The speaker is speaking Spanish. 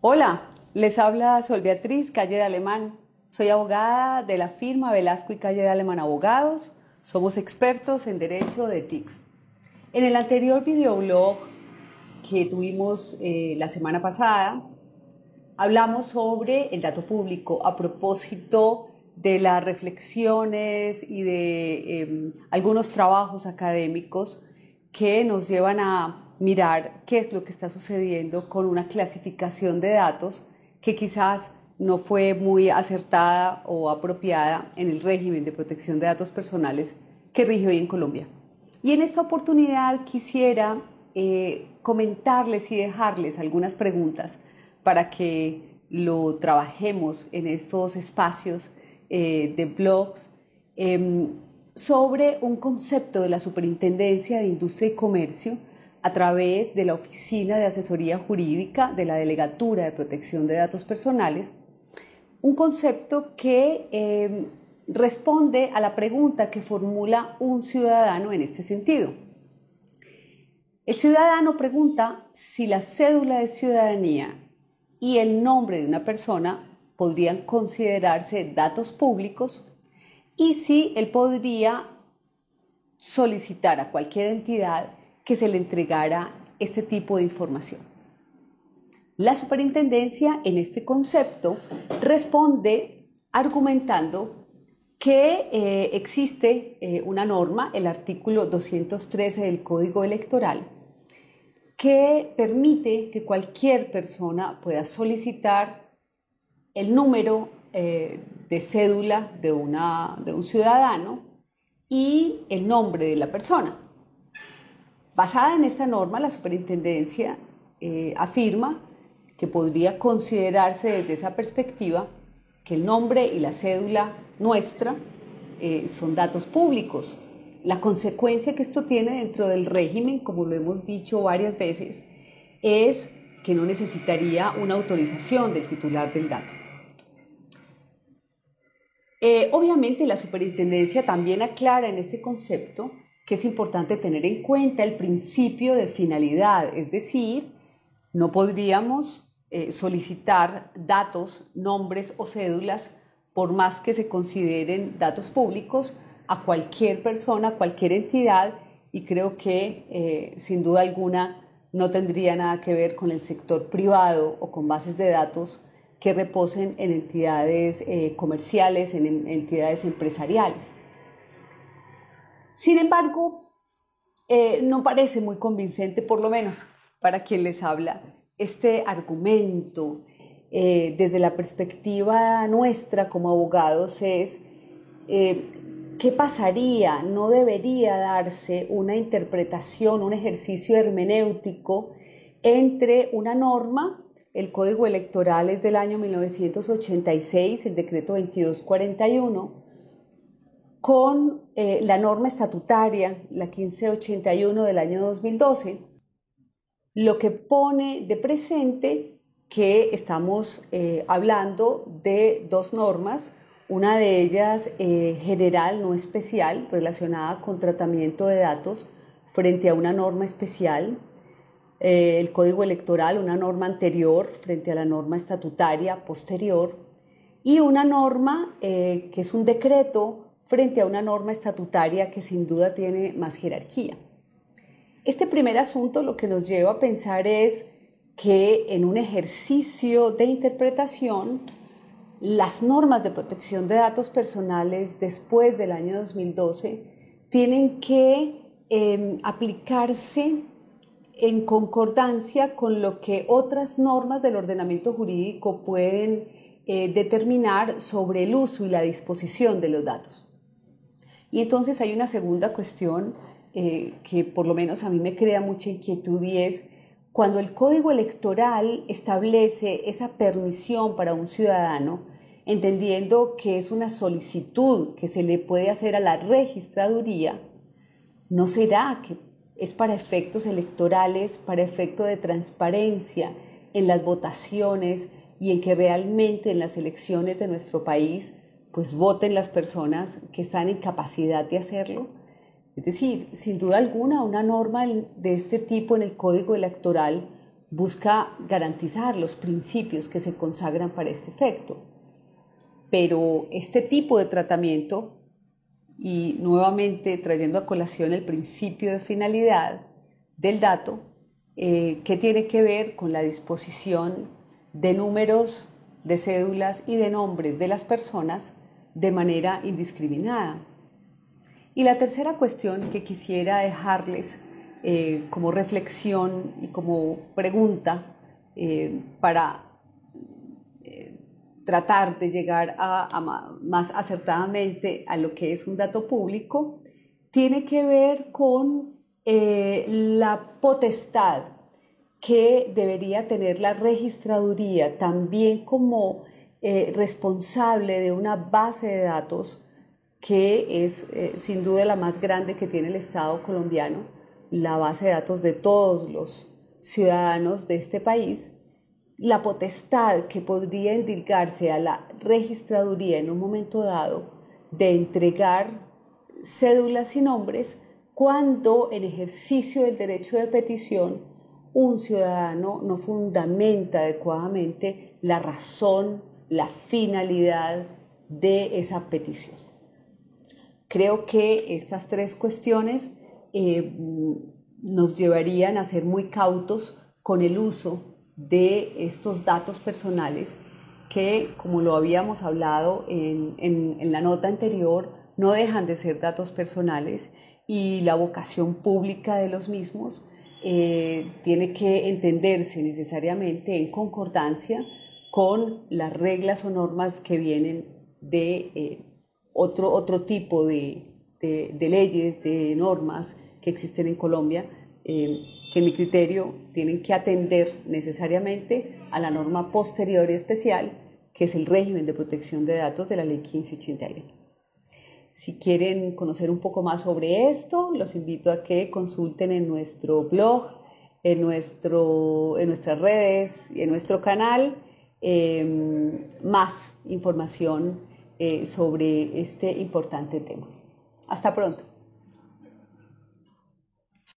Hola, les habla Sol Beatriz Calle de Alemán. Soy abogada de la firma Velasco y Calle de Alemán Abogados. Somos expertos en derecho de TICS. En el anterior videoblog que tuvimos la semana pasada, hablamos sobre el dato público a propósito de las reflexiones y de algunos trabajos académicos que nos llevan a mirar qué es lo que está sucediendo con una clasificación de datos que quizás no fue muy acertada o apropiada en el régimen de protección de datos personales que rige hoy en Colombia. Y en esta oportunidad quisiera comentarles y dejarles algunas preguntas para que lo trabajemos en estos espacios de blogs sobre un concepto de la Superintendencia de Industria y Comercio a través de la Oficina de Asesoría Jurídica de la Delegatura de Protección de Datos Personales, un concepto que responde a la pregunta que formula un ciudadano en este sentido. El ciudadano pregunta si la cédula de ciudadanía y el nombre de una persona podrían considerarse datos públicos y si él podría solicitar a cualquier entidad que se le entregara este tipo de información. La superintendencia en este concepto responde argumentando que existe una norma, el artículo 213 del Código Electoral, que permite que cualquier persona pueda solicitar el número de cédula de un ciudadano y el nombre de la persona. Basada en esta norma, la superintendencia afirma que podría considerarse desde esa perspectiva que el nombre y la cédula nuestra son datos públicos. La consecuencia que esto tiene dentro del régimen, como lo hemos dicho varias veces, es que no necesitaría una autorización del titular del dato. Obviamente la superintendencia también aclara en este concepto que es importante tener en cuenta el principio de finalidad, es decir, no podríamos solicitar datos, nombres o cédulas, por más que se consideren datos públicos, a cualquier persona, a cualquier entidad, y creo que sin duda alguna no tendría nada que ver con el sector privado o con bases de datos que reposen en entidades comerciales, en entidades empresariales. Sin embargo, no parece muy convincente, por lo menos para quien les habla, este argumento desde la perspectiva nuestra como abogados es ¿qué pasaría? ¿No debería darse una interpretación, un ejercicio hermenéutico entre una norma? El Código Electoral es del año 1986, el decreto 2241, con la norma estatutaria, la 1581 del año 2012, lo que pone de presente que estamos hablando de dos normas, una de ellas general, no especial, relacionada con tratamiento de datos frente a una norma especial, el Código Electoral, una norma anterior frente a la norma estatutaria posterior, y una norma que es un decreto frente a una norma estatutaria que sin duda tiene más jerarquía. Este primer asunto lo que nos lleva a pensar es que en un ejercicio de interpretación, las normas de protección de datos personales después del año 2012 tienen que aplicarse en concordancia con lo que otras normas del ordenamiento jurídico pueden determinar sobre el uso y la disposición de los datos. Y entonces hay una segunda cuestión que por lo menos a mí me crea mucha inquietud, y es cuando el Código Electoral establece esa permisión para un ciudadano, entendiendo que es una solicitud que se le puede hacer a la registraduría, ¿no será que es para efectos electorales, para efecto de transparencia en las votaciones y en que realmente en las elecciones de nuestro país pues voten las personas que están en capacidad de hacerlo? Es decir, sin duda alguna una norma de este tipo en el Código Electoral busca garantizar los principios que se consagran para este efecto. Pero este tipo de tratamiento, y nuevamente trayendo a colación el principio de finalidad del dato, que tiene que ver con la disposición de números, de cédulas y de nombres de las personas de manera indiscriminada. Y la tercera cuestión que quisiera dejarles como reflexión y como pregunta para tratar de llegar más acertadamente a lo que es un dato público, tiene que ver con la potestad que debería tener la registraduría también como responsable de una base de datos que es sin duda la más grande que tiene el Estado colombiano, la base de datos de todos los ciudadanos de este país, la potestad que podría endilgarse a la registraduría en un momento dado de entregar cédulas y nombres cuando en ejercicio del derecho de petición un ciudadano no fundamenta adecuadamente la razón, la finalidad de esa petición. Creo que estas tres cuestiones nos llevarían a ser muy cautos con el uso de estos datos personales que, como lo habíamos hablado en la nota anterior, no dejan de ser datos personales y la vocación pública de los mismos tiene que entenderse necesariamente en concordancia con las reglas o normas que vienen de otro tipo de leyes, de normas que existen en Colombia, que en mi criterio tienen que atender necesariamente a la norma posterior y especial, que es el régimen de protección de datos de la Ley 1581. Si quieren conocer un poco más sobre esto, los invito a que consulten en nuestro blog, en nuestras redes y en nuestro canal más información sobre este importante tema. Hasta pronto.